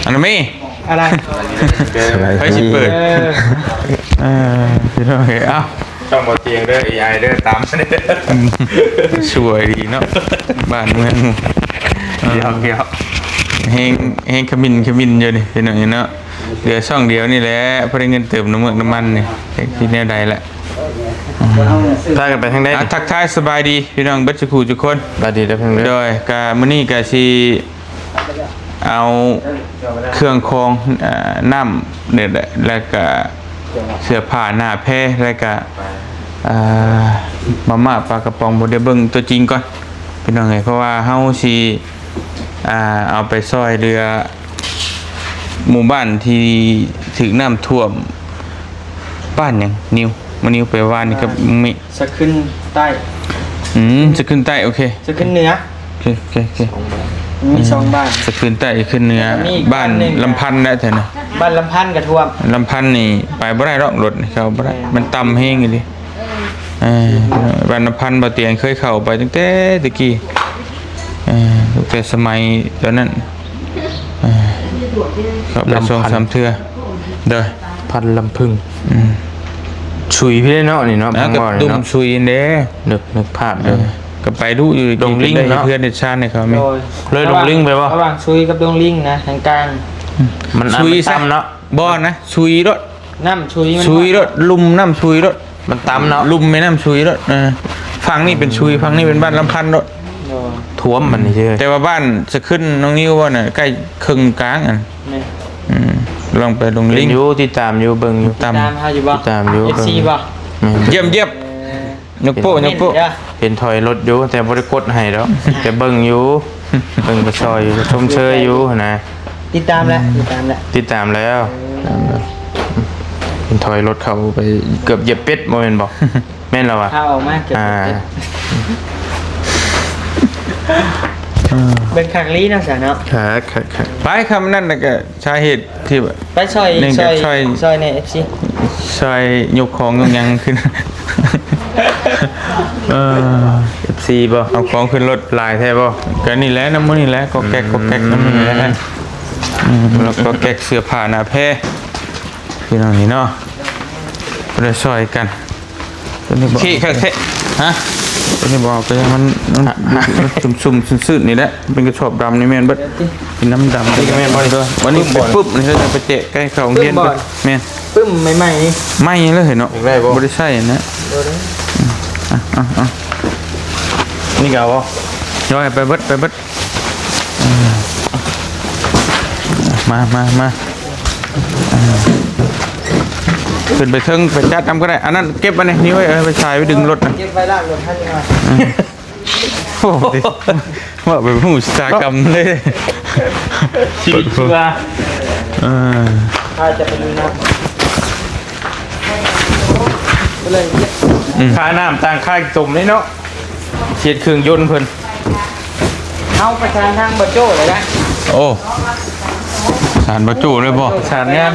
อันนั้นไม่อะไรไปสิเปิดพี่น้องเอ้าต้องบอเตียงเด้อ AI เด้อตามเด้อสวยดีเนาะบ้านเมืองเดี๋ยวเฮงขมินอยู่นี่พี่น้องเนาะเหลือช่องเดียวนี่แหละเพื่อเงินเติมน้ำมันนี่ที่แนวใดแหละถ้ากันไปทางใดทักทายสบายดีพี่น้องเบัดจุทุกคนสบายดีแล้วเพิ่งโดยกามื้อนี้ก็สิเอาเครื่องคองน้ำเด็ดแล้วก็เสื้อผ้าหน้าแพรแล้วก็มาม่าปลากระป๋องบ่ได้เบิ่งตัวจริงก่อนพี่น้องเอ้ยเพราะว่าเฮาสิเอาไปซอยเรือหมู่บ้านที่ถึงน้ำท่วมบ้านหยังนิวมานิวไปว่านนี่ก็มีจะขึ้นใต้จะขึ้นใต้โอเคจะขึ้นเหนือโอเคมี2บ้านจะขึ้นใต้ขึ้นเหนือบ้านลำพันธ์ได้เถอะนะบ้านลำพันธ์กระท่วมลำพันธ์นี่ไปบ่ได้หรอกรถเข้าบ่ได้มันต่ำแฮงอยู่ดิบ้านลำพันธ์บ่เตียงเคยเข้าไปตั้งแต่ตะกี้ตั้งแต่สมัยตอนนั้นเข้าไป2-3เทื่อเด้อพันลำพึงชุยพี่เนาะนี่เนาะพังบ่เนาะดุมชุยเด้นึกภาพเด้อก็ไปดูอยู่ดงลิงเนาะเพื่อนในชาติเนี่ยเขาไม่เลยดงลิงไปบ่ระหว่างชุยกับดงลิงนะทางกลางมันชุยซ้ำเนาะบ่นะชุยรถน้ำชุยรถลุ่มน้ำชุยรถมันตำเนาะลุ่มไม่น้ำชุยรถฝั่งนี้เป็นชุยฝั่งนี้เป็นบ้านลำพันธ์รถท่วมมันนี่เชื่อแต่ว่าบ้านจะขึ้นน้องนิ้วว่าน่ะใกล้ครึ่งกลางลองไปดงลิงอยู่ที่ตามอยู่เบิ่งอยู่ตามหาอยู่บ่ตามอยู่ FC บ่เยี่ยมยกโป้เห็นถอยรถอยู่แต่บ่ได้กดให้ดอกแต่เบิ่งอยู่เบิ่งไปซอยอยู่ชมเชยอยู่นะติดตามแล้วเห็นถอยรถเขาไปเกือบเหยียบเป็ดบ่แม่นบ่แม่นแล้วว่ะถ้าออกมาเกือบเป็ดเป็นขังลีนะสาเนาะไปคำนั่นนะก็สาเหตุที่ไปซอยใน FC ซอยยกของยังขึ้นFC บ่เอาของขึ้นรถลายแท้บ่ก็นี่แหละน้ำมันนี่แหละก็แก๊กน้ำมันนี่แหละแล้วก็แก๊กเสื้อผ้าหน้าแพรพี่น้องนี่เนาะไปซอยกันขี้ค่ะฮะตัวนี้บอกไปมันสุ่มซื่อๆนี่แหละเป็นกระสอบดำนี่แม่นเบิดเป็นน้ำดำนี่แม่นบ่ด้วยวันนี้ไปปุ๊บนี่จะไปเตะใกล้เขาเฮียนเบิดแม่นปึ้มใหม่ไม่เลยเนาะบ่ได้ใช่นะนี่ก็บ่ย่อยไปเบิดมาขึ้นไปเทิงไปจัดน้ำก็ได้อันนั้นเก็บไว้นี่ไว้ไปชายไปดึงรถนะเก็บไว้ล่างรถท่านยังไงโอ้ดิว่าเป็นผู้ชากรรมเลยชีวิตชีวาถ้าจะไปดูนะค่าน้ำต่างค่าตุ่มนี่เนาะเสียดเครื่องยนต์เพิ่นเอาประชาทางบ่โจ้เลยนะโอ้สารบ่โจ้เลยบ่สารงาน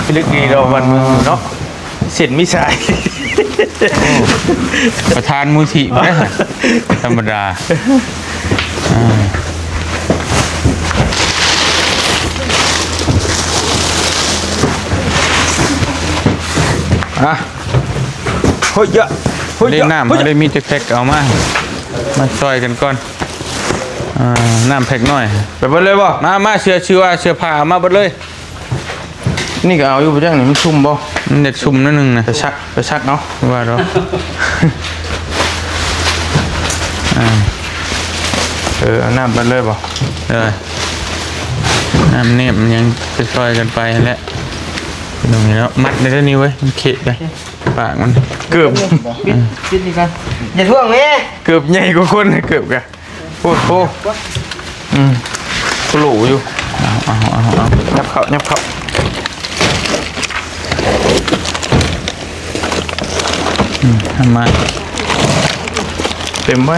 พิลึกดีเราวันมือเนาะเสร็จมิสายประธานมูชิธรรมดาเฮ้ยได้น้ำได้มีแพ็กเอามาซอยกันก่อนน้ำแพ็กน้อยไปเบิดเลยบ่มาเชื่อผ้ามาเบิดเลยนี่ก็เอาอยู่ไปจังนี่มันชุ่มบ่มันเด็ดชุ่มนิดนึงนะไปชักเนาะว่าเราเอาน้ำไปเลยบ่น้ำเนี่ยมันยังจะซอยกันไปแล้วตรงนี้แล้วมัดในเรื่องนี้ไว้มันเข็ดไปปากมันเกือบปิดนี่กันอย่าท่วงแม่เกือบใหญ่กว่าคนเกือบกันโอ้กลูอยู่เอายับเข้าทำมาเต็มไว้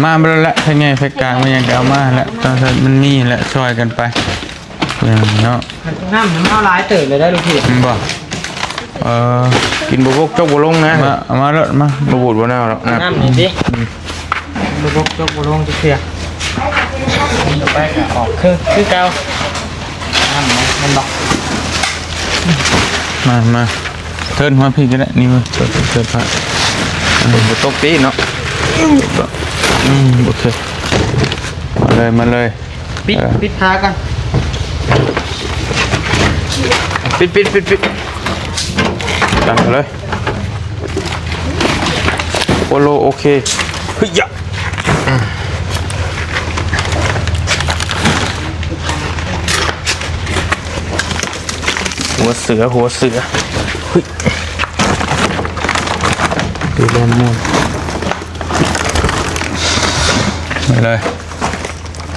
มาเบลละเป็นไงไฟกลางมันยังเอามาแล้วตอนนั้นมันมีแหละช่วยกันไปเนาะน้ำมันเอาหลายเติบเลยได้ลูกพี่บ่กินบุกจกบุลงนะมาแล้วมาบูดบ่แน่หรอกน้ำนี่ดิ ระบบยกบ่ลงจะเสียต่อไปก็ออกคือเก่านั่นนะมันบอก มาเทิร์นมาพี่ก็ได้นี่มาเสื้อผ้า บ่ตกตีเนาะ โอเคมาเลย ปิดท้ากัน ปิดตั้งเลยโอโลโอเคเฮ้ยยะหัวเสือเฮ้ยดูแลมวน ไปเลย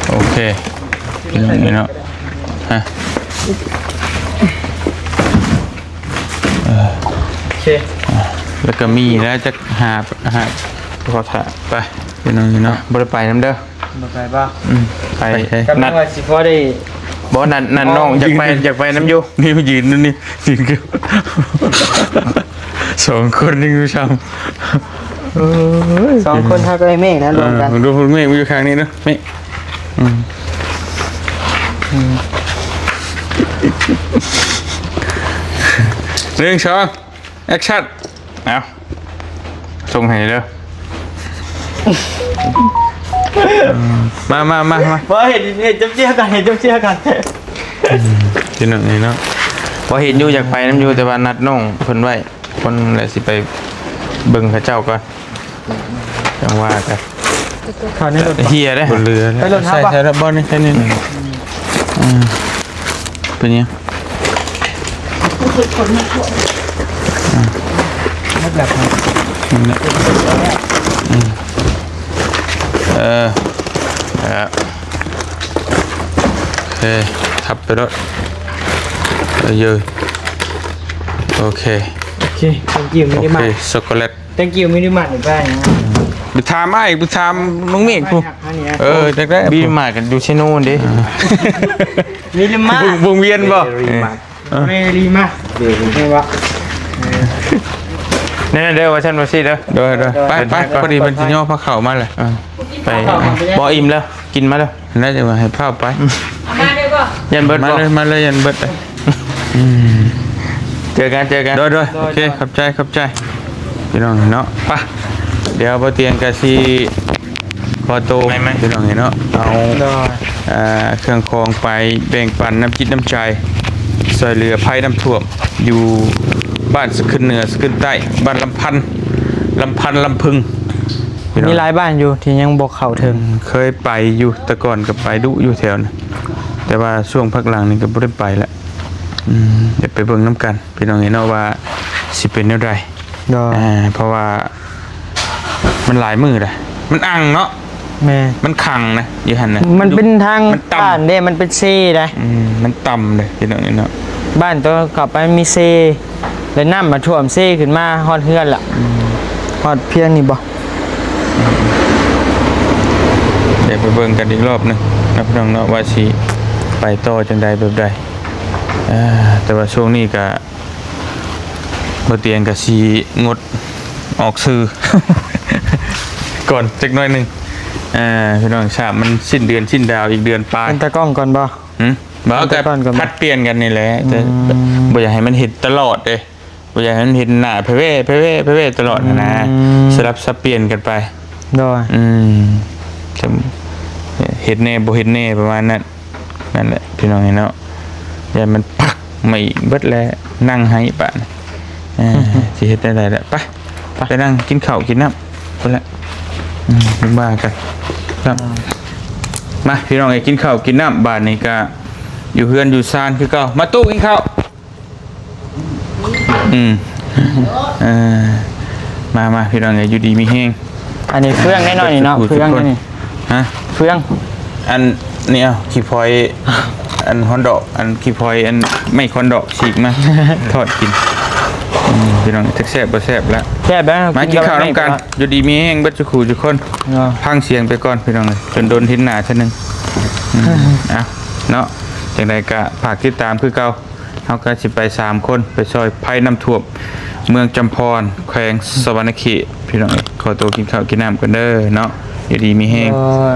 โอเคนี่เนาะฮะ โอเค แล้วก็มีแล้วจะหาขอถ่ายไปพี่น้องนี่เนาะ บ่ได้ไปนำเด้อ บ่ไปบ่ ไป กำลั นั ง ด ว่าสิพอได้ บ่นัดน้องอยากไปน้ำอยู่ นี่มายืนนู่นนี่ยืนกันสองคนนี่ผู้ชม สองคนเท่ากับไอ้เมฆนะรวมกัน ดูคุณเมฆอยู่ข้างนี้เนาะเมฆหนึ่งสองแอคชั่น เอาส่งให้เด้อ มา บ่เห็นจำเจียกันพี่น้องนี่เนาะ บ่เห็นอยู่อยากไปน้ำอยู่แต่ว่านัดน้องเพิ่นไว้คนแหละสิไปเบิ่งเขาเจ้าก่อนจังว่ากัน เขาในรถ เฮียเด้ บนเรือ ไปรถทับปะ ใช่แล้วบอลนี่แค่นี้เป็นยัง นักแบบ เออโอเคทับไปรถเยอะโอเค thank you มิ โอ นิ เค มาร์ท ช็อกโกแลต thank you มินิมาร์ทไปนะ ไปทามไปทามน้องเมฆกูจักได้ บีมากันดูชิโน่นดิ มินิมาร์ท วงเวียนบ่ เวรีมาไม่ว่า นี่เด้อว่าฉันว่าสิเด้อ โดยไปพอดีมันจะย่อพระเข่ามาเลย ไปบ่อิ่มแล้วกินมาแล้ว น่าจะมาให้ภาพไป มาได้ป่ะ ยันเบิดบ่ มาเลยยันเบิดเลย เจอกัน โดยโอเคขอบใจพี่น้องเนาะไปเดี๋ยวบ่เตียงกะสิขอโตพี่น้องเนาะเอาเครื่องคองไปแบ่งปันน้ำจิตน้ำใจช่วยเหลือภัยน้ำท่วมอยู่บ้านสะขึ้นเหนือสะขึ้นใต้บ้านลำพันลำพึงพี่น้อง มีหลายบ้านอยู่ที่ยังบอกเขาถึง เคยไปอยู่แต่ก่อนก็ไปดุอยู่แถวนั้นแต่ว่าช่วงพักหลังนี่ก็บ่ได้ไปแล้วเดี๋ยวไปเบิ่งน้ำกันพี่น้องเนาะว่าสิเป็นแนวใดเพราะว่ามันหลายมือเลยมันอังเนาะ แม่ มันขังนะอยู่หันนะ มันเป็นทาง มันต่ำ บ้านเด้มันเป็นเซ่ได้ มันต่ำเลยพี่น้องเนาะ บ้านตัวกลับไปมีเซแล้วน้ำมาท่วมเซขึ้นมาฮอดเฮือนล่ะฮอดเพียงนี่บ่ เดี๋ยวไปเบิ่งกันอีกรอบหนึงนะพี่น้องเนาะว่าสิไปต่อจังใดแบบใดแต่ว่าช่วงนี้ก็บ่เตียงก็สิงดออกสื่อ ก่อนจักหน่อยหนึงพี่น้องทราบมันสิ้นเดือนสิ้นดาวอีกเดือนปลาย เป็นตะกล้องก่อนบ่ บ่ก็ ก่อนก่อน พัดเปลี่ยนกันนี่แหละแต่บ่อยากให้มันเห็นตลอดเด้บ่อยากให้มันเห็นหน้าเพเว่ตลอดนะสลับสับเปลี่ยนกันไป โดย จะเห็นแน่บ่เห็นแน่ประมาณนั้นนั่นแหละพี่น้องเนาะอย่ามันปักไม่เบิดแล้วนั่งให้ปะสิเฮ็ดได้แหละไปนั่งกินข้าวกินน้ำพุ่นละบ้ากันครับมาพี่น้องกินข้าวกินน้ำบาดนี้ก็อยู่เฮือนอยู่ซานคือเก่ามาตู้กินข้าวมาพี่น้องอยู่ดีมีแห้ง อันนี้เฟื่องแน่นอนนี่เนาะเฟื่องนี่ ฮะ เฟื่อง อันนี้ขี้พลอยอันฮอนดอกอันขี้พลอยอันไม่คอนดอกฉีกมา ทอดกินพี่น้องแซ่บบ่แซ่บแล้ว แซ่บแล้ว มากินข้าวน้ำกันอยู่ดีมีแห้งเบัดจุขู่จุกคนพังเสียงไปก่อนพี่น้องเลยจนโดนทิ้นหนาชั้นหนึ่งเนาะจังใดก็ฝากติดตามคือเก่าเขาก็สิไป3คนไปซอยภัยน้ำท่วมเมืองจำพรแขวงสวรรณเขตพี่น้องขอตัวกินข้าวกินน้ำกันเด้อเนาะ อยู่ดีมีแห้ง เออ